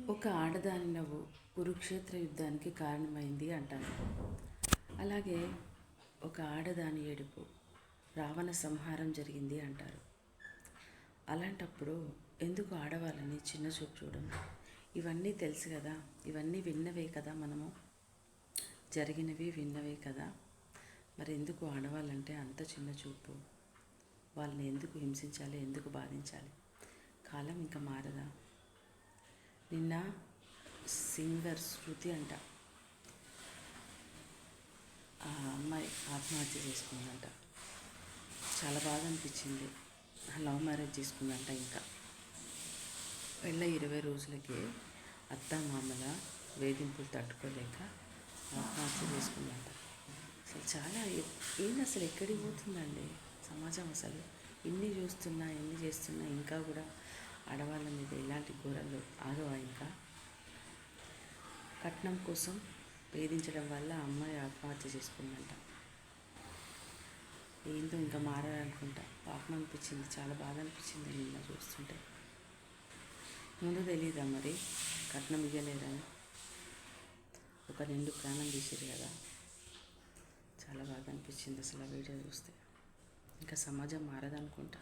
ఒక ఆడదాని నవ్వు కురుక్షేత్ర యుద్ధానికి కారణమైంది అంటారు. అలాగే ఒక ఆడదాని ఏడుపు రావణ సంహారం జరిగింది అంటారు. అలాంటప్పుడు ఎందుకు ఆడవాళ్ళని చిన్న చూపు చూడడం? ఇవన్నీ తెలుసు కదా, ఇవన్నీ విన్నవే కదా, మనము జరిగినవి విన్నవే కదా. మరి ఎందుకు ఆడవాళ్ళంటే అంత చిన్న చూపు? వాళ్ళని ఎందుకు హింసించాలి, ఎందుకు బాధించాలి? కాలం ఇంకా మారదా? నిన్న సింగర్ శృతి అంట, ఆ అమ్మాయి ఆత్మహత్య చేసుకుందంట. చాలా బాధ అనిపించింది. లవ్ మ్యారేజ్ చేసుకుందంట. ఇంకా వెళ్ళ 20 రోజులకి అత్త మామల వేధింపులు తట్టుకోలేక ఆత్మహత్య చేసుకుందంట. అసలు చాలా అసలు ఎక్కడికి పోతుందండి సమాజం? అసలు ఎన్ని చేస్తున్నా ఇంకా కూడా ఆడవాళ్ళ మీద ఇలాంటి ఘోరాలు ఆగవా? ఇంకా కట్నం కోసం వేధించడం వల్ల అమ్మాయి ఆత్మహత్య చేసుకుందంట. ఏంటో ఇంకా మారాలనుకుంటా. పాపం అనిపించింది, చాలా బాధ అనిపించింది నిన్న చూస్తుంటే. ముందు తెలీదా మరి కట్నం ఇవ్వలేదని? ఒక నిండు ప్రాణం తీసేది కదా. చాలా బాధ అనిపించింది అసలు ఆ వీడియో చూస్తే. ఇంకా సమాజం మారదనుకుంటా.